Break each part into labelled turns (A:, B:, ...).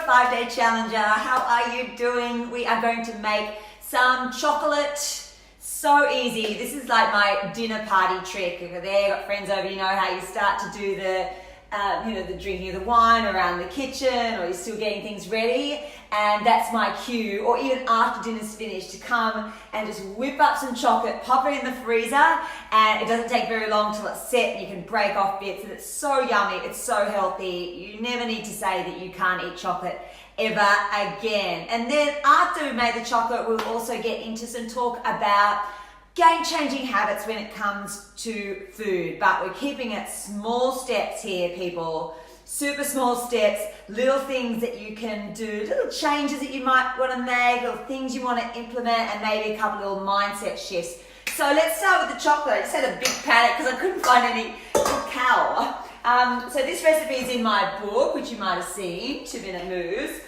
A: 5-day challenger. How are you doing? We are going to make some chocolate. So easy. This is like my dinner party trick. Over there, got friends over, you know how you start to do the the drinking of the wine around the kitchen, or you're still getting things ready, and that's my cue, or even after dinner's finished, to come and just whip up some chocolate, pop it in the freezer, and it doesn't take very long till it's set. You can break off bits, and it's so yummy, it's so healthy. You never need to say that you can't eat chocolate ever again. And then after we made the chocolate, we'll also get into some talk about game-changing habits when it comes to food, but we're keeping it small steps here, people. Super small steps, little things that you can do, little changes that you might want to make, little things you want to implement, and maybe a couple little mindset shifts. So let's start with the chocolate. I just had a big panic because I couldn't find any cacao. So this recipe is in my book, which you might have seen, 2-Minute Moves.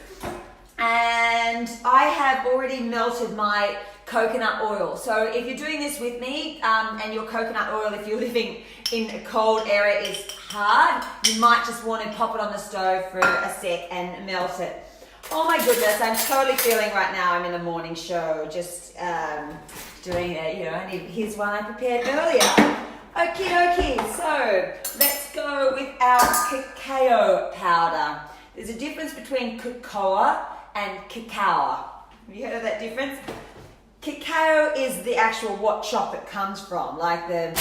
A: And I have already melted my coconut oil. So if you're doing this with me, and your coconut oil, if you're living in a cold area, is hard, you might just want to pop it on the stove for a sec and melt it. Oh my goodness, I'm totally feeling right now I'm in a morning show, just doing it, here's one I prepared earlier. Okie dokie, so let's go with our cacao powder. There's a difference between cocoa and cacao. Have you heard of that difference? Cacao is the actual what chocolate comes from, like the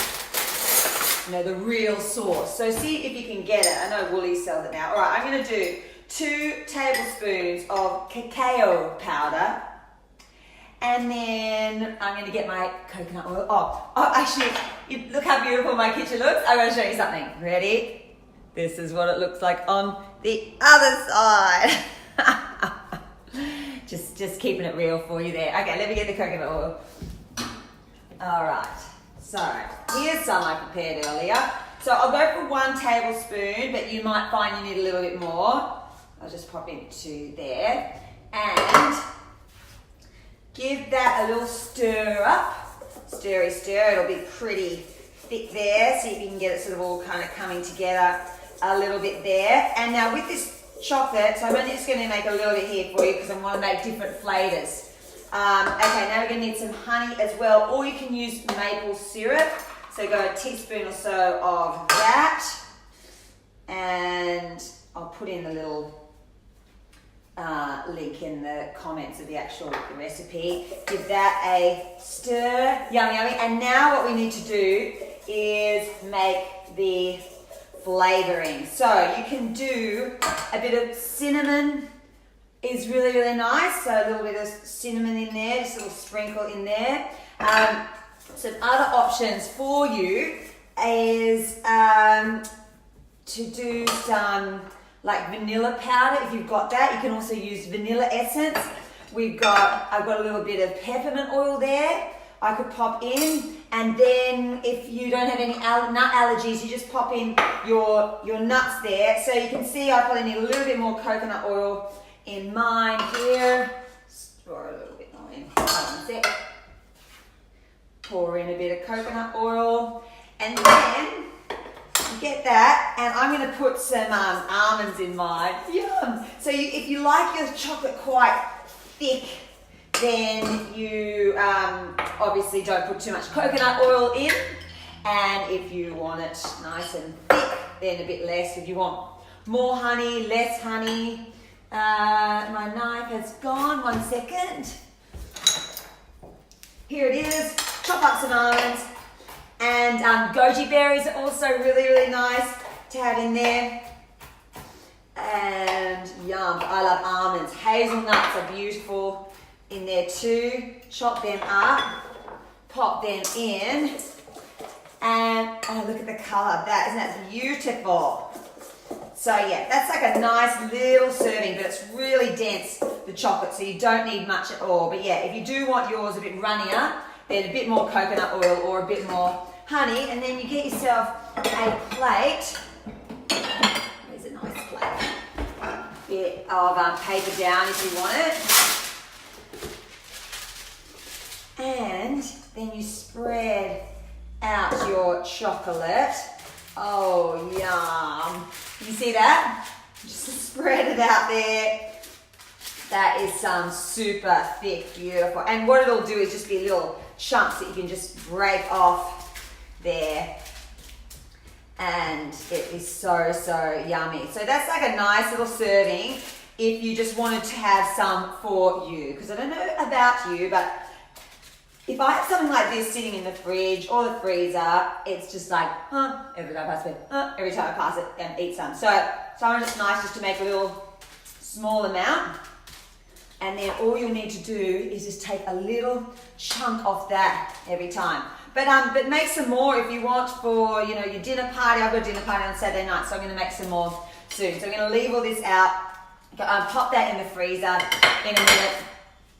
A: real source. So see if you can get it. I know Woolies sells it now. All right, I'm going to do 2 tablespoons of cacao powder, and then I'm going to get my coconut oil. Oh, actually, look how beautiful my kitchen looks. I'm going to show you something. Ready? This is what it looks like on the other side. Just keeping it real for you there. Okay, let me get the coconut oil. All right, so here's some I prepared earlier. So I'll go for 1 tablespoon, but you might find you need a little bit more. I'll just pop into there and give that a little stir up. Stir, it'll be pretty thick there. See if you can get it sort of all kind of coming together a little bit there. And now with this chocolate, so I'm only just going to make a little bit here for you because I want to make different flavors. Okay, now we're going to need some honey as well, or you can use maple syrup. So go a teaspoon or so of that, and I'll put in the little link in the comments of the actual recipe. Give that a stir, yummy, yummy. And now what we need to do is make the flavoring. So you can do a bit of cinnamon, is really, really nice. So a little bit of cinnamon in there, just a little sprinkle in there. Some other options for you is to do some like vanilla powder. If you've got that, you can also use vanilla essence. I've got a little bit of peppermint oil there I could pop in, and then if you don't have any nut allergies, you just pop in your nuts there. So you can see I probably need a little bit more coconut oil in mine here. Pour a little bit more in. Hold on a sec. Pour in a bit of coconut oil, and then you get that, and I'm going to put some almonds in mine. Yum! So if you like your chocolate quite thick, then you obviously don't put too much coconut oil in, and if you want it nice and thick, then a bit less. If you want more honey, less honey. My knife has gone, 1 second. Here it is. Chop up some almonds, and goji berries are also really, really nice to have in there. And yum, I love almonds. Hazelnuts are beautiful in there too. Chop them up, pop them in, and oh, look at the color of that. Isn't that beautiful? So yeah, that's like a nice little serving, but it's really dense, the chocolate, so you don't need much at all. But yeah, if you do want yours a bit runnier, then a bit more coconut oil or a bit more honey, and then you get yourself a plate. There's a nice plate. Bit of paper down if you want it. And then you spread out your chocolate. Oh, yum. You see that? Just spread it out there. That is some super thick, beautiful. And what it'll do is just be little chunks that you can just break off there. And it is so, so yummy. So that's like a nice little serving if you just wanted to have some for you. Because I don't know about you, but if I have something like this sitting in the fridge or the freezer, it's just like, every time I pass it, every time I pass it and eat some. So sometimes it's nice just to make a little small amount. And then all you'll need to do is just take a little chunk off that every time. But make some more if you want for, you know, your dinner party. I've got a dinner party on Saturday night, so I'm going to make some more soon. So I'm going to leave all this out, pop that in the freezer in a minute.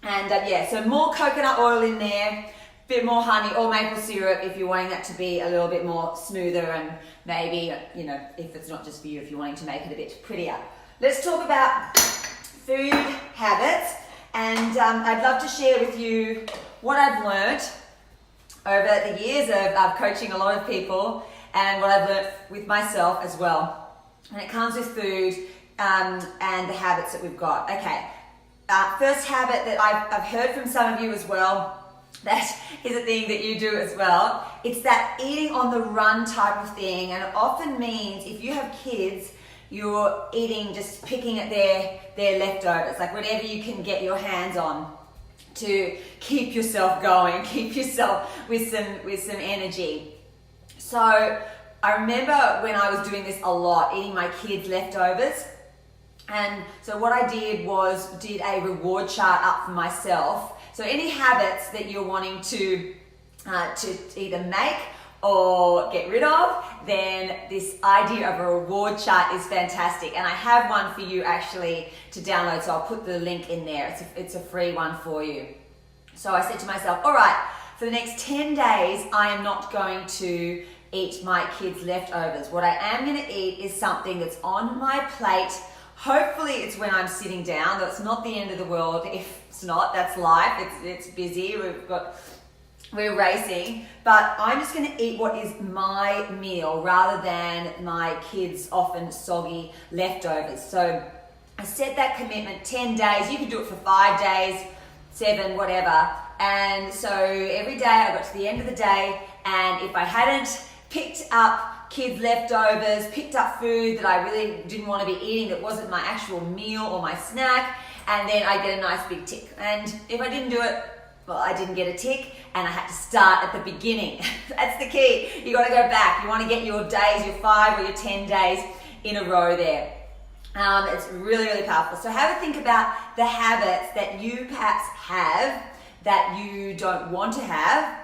A: And yeah, so more coconut oil in there, bit more honey or maple syrup if you're wanting that to be a little bit more smoother, and maybe, you know, if it's not just for you, if you're wanting to make it a bit prettier. Let's talk about food habits, and I'd love to share with you what I've learned over the years of coaching a lot of people, and what I've learned with myself as well when it comes with food and the habits that we've got. Okay, first habit that I've heard from some of you as well, that is a thing that you do as well. It's that eating on the run type of thing, and it often means if you have kids, you're eating, just picking at their leftovers, like whatever you can get your hands on to keep yourself going, keep yourself with some energy. So I remember when I was doing this a lot, eating my kids' leftovers. And so what I did was did a reward chart up for myself. So any habits that you're wanting to either make or get rid of, then this idea of a reward chart is fantastic. And I have one for you actually to download, so I'll put the link in there. It's a free one for you. So I said to myself, all right, for the next 10 days, I am not going to eat my kids' leftovers. What I am going to eat is something that's on my plate. Hopefully it's when I'm sitting down, though it's not the end of the world. If it's not, that's life. It's busy. We're racing, but I'm just going to eat what is my meal rather than my kids' often soggy leftovers. So I set that commitment, 10 days. You can do it for 5 days, 7, whatever. And so every day I got to the end of the day, and if I hadn't picked up kids' leftovers, picked up food that I really didn't want to be eating, that wasn't my actual meal or my snack, and then I get a nice big tick. And if I didn't do it, well, I didn't get a tick, and I had to start at the beginning. That's the key. You got to go back. You want to get your days, your 5 or your 10 days in a row there. It's really, really powerful. So have a think about the habits that you perhaps have that you don't want to have.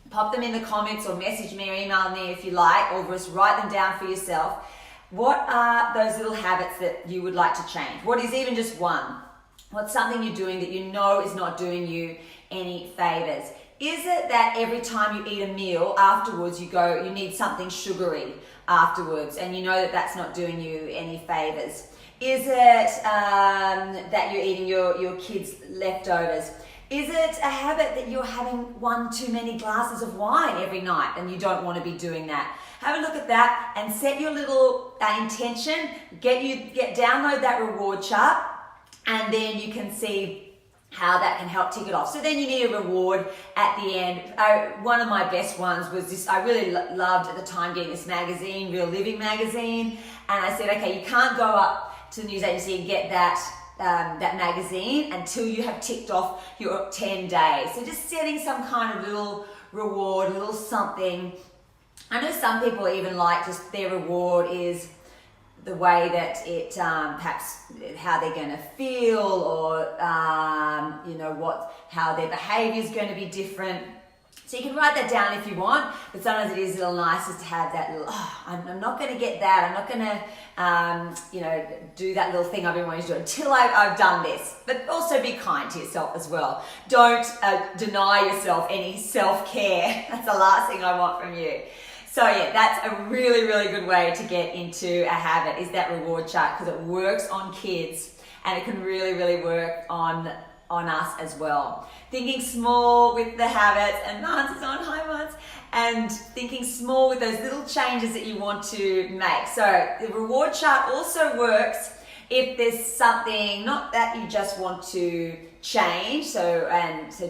A: Pop them in the comments or message me or email me if you like, or just write them down for yourself. What are those little habits that you would like to change? What is even just one? What's something you're doing that you know is not doing you any favors? Is it that every time you eat a meal afterwards you need something sugary afterwards, and you know that that's not doing you any favors? Is it that you're eating your kids' leftovers? Is it a habit that you're having 1 too many glasses of wine every night and you don't want to be doing that? Have a look at that and set your little intention. Download that reward chart, and then you can see how that can help tick it off. So then you need a reward at the end. One of my best ones was this. I really loved at the time getting this magazine, Real Living magazine, and I said, okay, you can't go up to the news agency and get that magazine until you have ticked off your 10 days. So just setting some kind of little reward, a little something. I know some people even like just their reward is the way that it perhaps how they're going to feel, or how their behavior is going to be different. So you can write that down if you want, but sometimes it is a little nice just to have that little, I'm not going to get that, I'm not going to do that little thing I've been wanting to do until I've done this. But also be kind to yourself as well. Don't deny yourself any self-care. That's the last thing I want from you. So yeah, that's a really, really good way to get into a habit, is that reward chart, because it works on kids and it can really, really work on us as well. Thinking small with the habits, and Mans is on, hi Mans, and thinking small with those little changes that you want to make. So the reward chart also works if there's something, not that you just want to change, so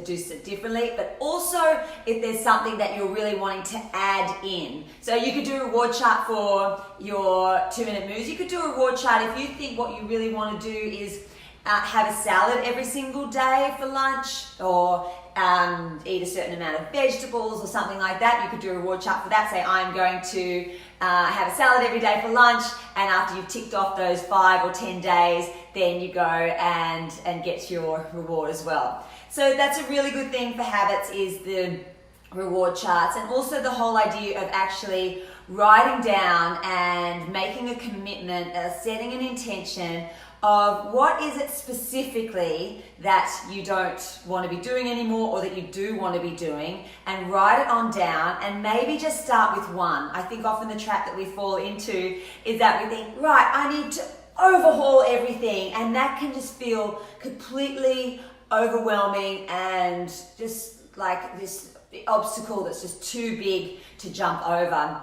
A: do it differently, but also if there's something that you're really wanting to add in. So you could do a reward chart for your 2-minute moves. You could do a reward chart if you think what you really want to do is have a salad every single day for lunch, or eat a certain amount of vegetables or something like that. You could do a reward chart for that. Say, I'm going to have a salad every day for lunch, and after you've ticked off those 5 or 10 days, then you go and get your reward as well. So that's a really good thing for habits, is the reward charts, and also the whole idea of actually writing down and making a commitment, setting an intention of what is it specifically that you don't want to be doing anymore, or that you do want to be doing, and write it on down, and maybe just start with one. I think often the trap that we fall into is that we think, right, I need to overhaul everything, and that can just feel completely overwhelming and just like this obstacle that's just too big to jump over.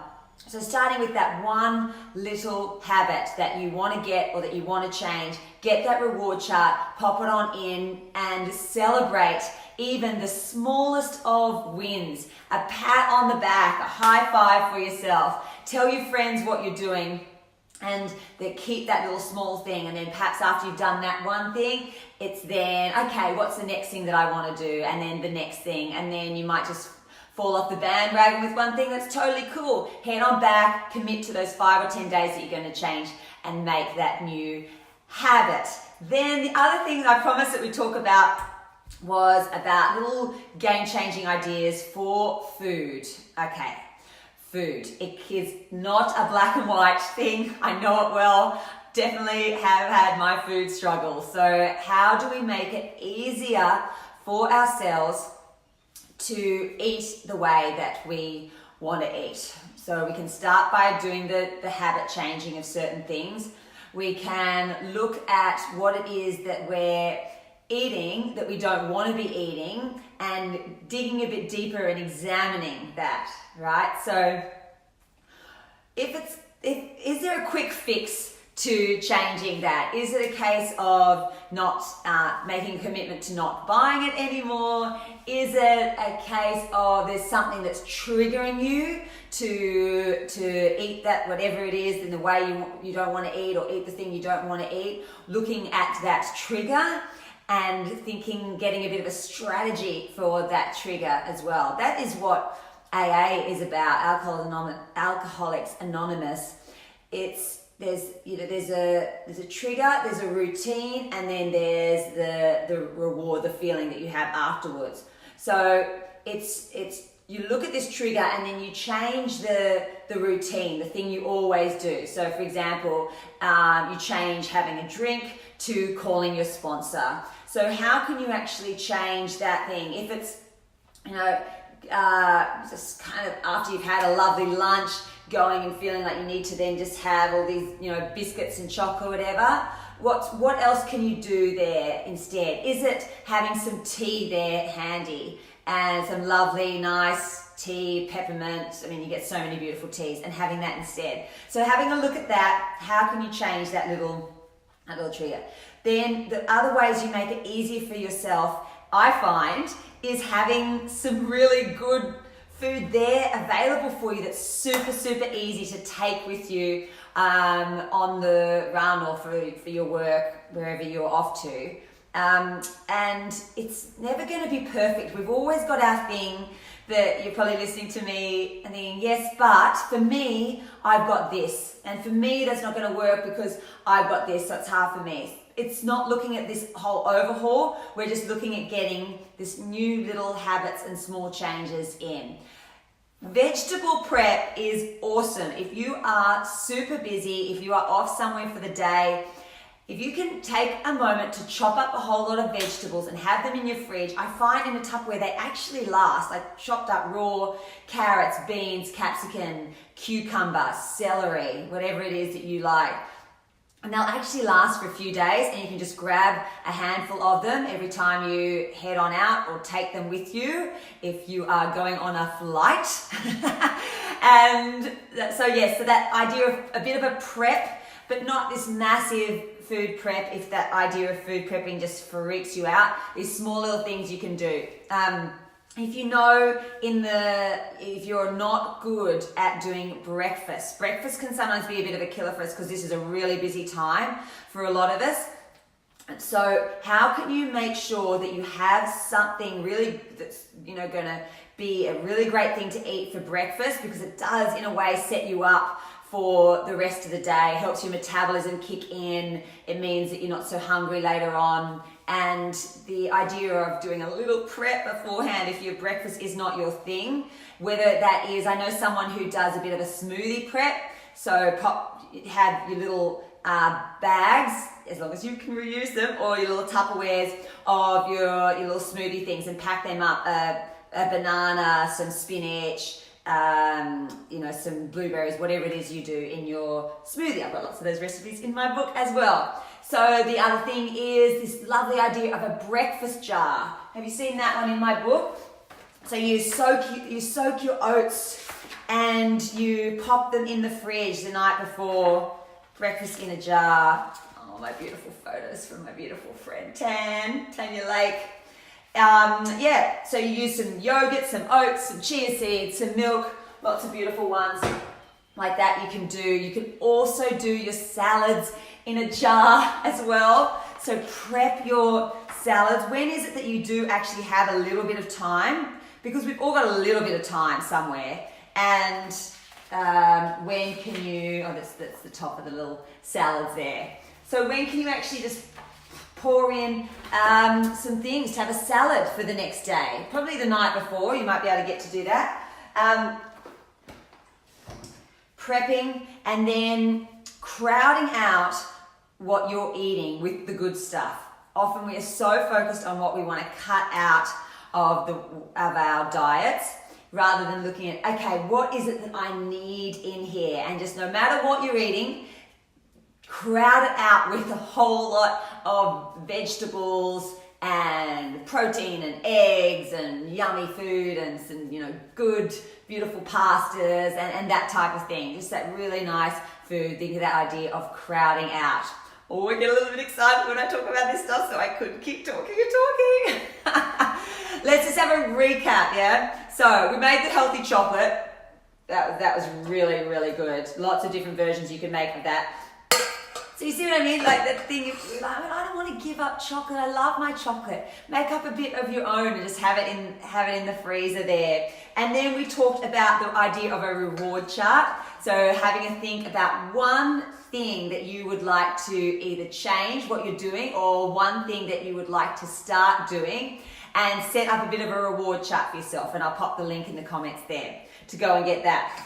A: So starting with that one little habit that you want to get or that you want to change, get that reward chart, pop it on in, and celebrate even the smallest of wins. A pat on the back, a high five for yourself. Tell your friends what you're doing, and they keep that little small thing, and then perhaps after you've done that one thing, it's then, okay, what's the next thing that I want to do? And then the next thing, and then you might just fall off the bandwagon with one thing. That's totally cool. Head on back, commit to those 5 or 10 days that you're going to change, and make that new habit. Then the other thing that I promised that we'd talk about was about little game-changing ideas for food. Okay, food. It is not a black and white thing. I know it well. Definitely have had my food struggle. So how do we make it easier for ourselves to eat the way that we want to eat? So we can start by doing the habit changing of certain things. We can look at what it is that we're eating that we don't want to be eating, and digging a bit deeper and examining that, right? So is there a quick fix to changing that? Is it a case of not making a commitment to not buying it anymore? Is it a case of there's something that's triggering you to eat that, whatever it is, in the way you don't want to eat, or eat the thing you don't want to eat? Looking at that trigger and thinking, getting a bit of a strategy for that trigger as well. That is what AA is about, Alcoholics Anonymous. There's a trigger, there's a routine, and then there's the reward, the feeling that you have afterwards. So it's you look at this trigger, and then you change the routine, the thing you always do. So for example, you change having a drink to calling your sponsor. So how can you actually change that thing? If it's, just kind of after you've had a lovely lunch, going and feeling like you need to then just have all these, biscuits and chocolate or whatever, what else can you do there instead? Is it having some tea there handy, and some lovely, nice tea, peppermint? I mean, you get so many beautiful teas, and having that instead. So having a look at that, how can you change that little trigger? Then the other ways you make it easier for yourself, I find, is having some really good food there available for you that's super, super easy to take with you on the run or for your work, wherever you're off to. And it's never going to be perfect. We've always got our thing that you're probably listening to me and thinking, yes, but for me, I've got this. And for me, that's not going to work because I've got this, so it's hard for me. It's not looking at this whole overhaul. We're just looking at getting this new little habits and small changes in. Vegetable prep is awesome. If you are super busy, if you are off somewhere for the day, if you can take a moment to chop up a whole lot of vegetables and have them in your fridge, I find in a Tupperware they actually last, like chopped up raw carrots, beans, capsicum, cucumber, celery, whatever it is that you like. And they'll actually last for a few days, and you can just grab a handful of them every time you head on out, or take them with you if you are going on a flight. So that idea of a bit of a prep, but not this massive food prep, if that idea of food prepping just freaks you out, these small little things you can do. If you know if you're not good at doing breakfast can sometimes be a bit of a killer for us because this is a really busy time for a lot of us. So how can you make sure that you have something really that's, going to be a really great thing to eat for breakfast, because it does in a way set you up for the rest of the day, helps your metabolism kick in. It means that you're not so hungry later on. And the idea of doing a little prep beforehand if your breakfast is not your thing, whether that is, I know someone who does a bit of a smoothie prep, so have your little bags, as long as you can reuse them, or your little Tupperwares of your little smoothie things, and pack them up, a banana, some spinach, some blueberries, whatever it is you do in your smoothie. I've got lots of those recipes in my book as well. So the other thing is this lovely idea of a breakfast jar. Have you seen that one in my book? So you soak your oats and you pop them in the fridge the night before, breakfast in a jar. Oh, my beautiful photos from my beautiful friend Tanya Lake. So you use some yogurt, some oats, some chia seeds, some milk, lots of beautiful ones like that you can do. You can also do your salads in a jar as well. So prep your salads. When is it that you do actually have a little bit of time? Because we've all got a little bit of time somewhere. And when can you, that's the top of the little salads there. So when can you actually just pour in some things to have a salad for the next day? Probably the night before, you might be able to get to do that. Prepping and then crowding out what you're eating with the good stuff. Often we are so focused on what we want to cut out of our diets, rather than looking at, okay, what is it that I need in here? And just no matter what you're eating, crowd it out with a whole lot of vegetables and protein and eggs and yummy food and some, good, beautiful pastas and that type of thing. Just that really nice food. Think of that idea of crowding out. Oh, I get a little bit excited when I talk about this stuff, so I couldn't keep talking and talking. Let's just have a recap, yeah? So we made the healthy chocolate. That was really, really good. Lots of different versions you can make of that. So you see what I mean? Like that thing, I don't want to give up chocolate. I love my chocolate. Make up a bit of your own and just have it in the freezer there. And then we talked about the idea of a reward chart. So having a think about one thing that you would like to either change what you're doing, or one thing that you would like to start doing, and set up a bit of a reward chart for yourself. And I'll pop the link in the comments there to go and get that.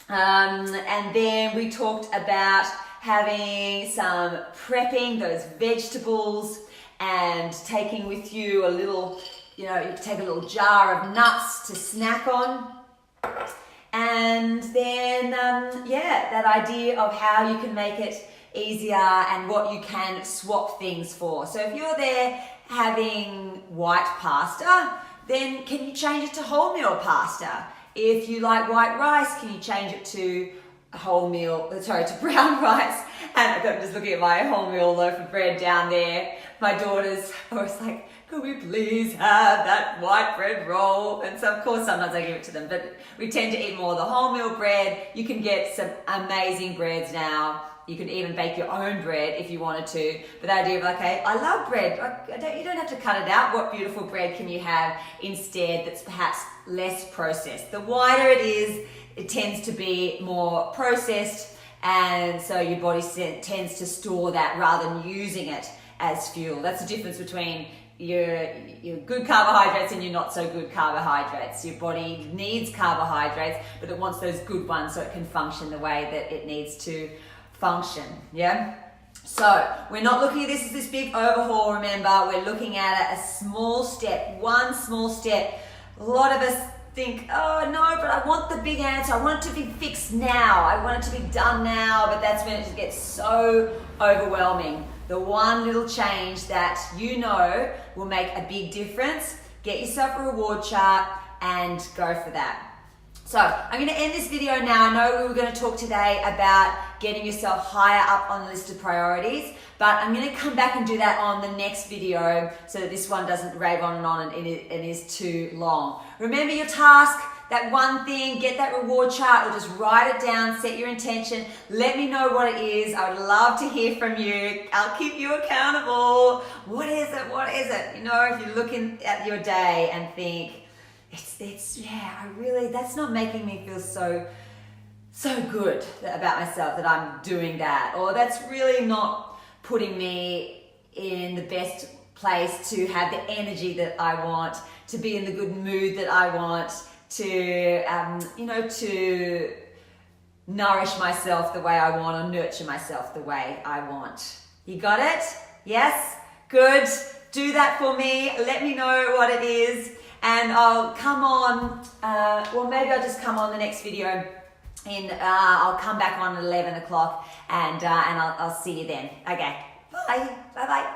A: And then we talked about having some prepping those vegetables and taking with you a little, you take a little jar of nuts to snack on. And then, that idea of how you can make it easier and what you can swap things for. So if you're there having white pasta, then can you change it to wholemeal pasta? If you like white rice, can you change it to to brown rice? And I'm just looking at my wholemeal loaf of bread down there. My daughter's always like, could we please have that white bread roll? And so of course sometimes I give it to them, but we tend to eat more of the wholemeal bread. You can get some amazing breads now. You can even bake your own bread if you wanted to. But the idea of okay, I love bread. You don't have to cut it out. What beautiful bread can you have instead that's perhaps less processed? The whiter it is, it tends to be more processed, and so your body tends to store that rather than using it as fuel. That's the difference between your good carbohydrates and your not so good carbohydrates. Your body needs carbohydrates, but it wants those good ones so it can function the way that it needs to function, yeah? So we're not looking at this as this big overhaul, remember. We're looking at it a small step, one small step. A lot of us think, oh no, but I want the big answer. I want it to be fixed now. I want it to be done now, but that's when it just gets so overwhelming. The one little change that will make a big difference, get yourself a reward chart and go for that. So I'm going to end this video now. I know we were going to talk today about getting yourself higher up on the list of priorities, but I'm going to come back and do that on the next video so that this one doesn't rave on and it is too long. Remember your task, that one thing, get that reward chart or just write it down, set your intention, let me know what it is. I would love to hear from you. I'll keep you accountable. What is it? What is it? You know, if you're looking at your day and think, that's not making me feel so good about myself that I'm doing that, or that's really not putting me in the best place to have the energy that I want, to be in the good mood that I want, to to nourish myself the way I want, or nurture myself the way I want. You got it? Yes? Good. Do that for me. Let me know what it is. And I'll come on, maybe I'll just come on the next video I'll come back on at 11 o'clock and I'll see you then. Okay, bye, bye-bye.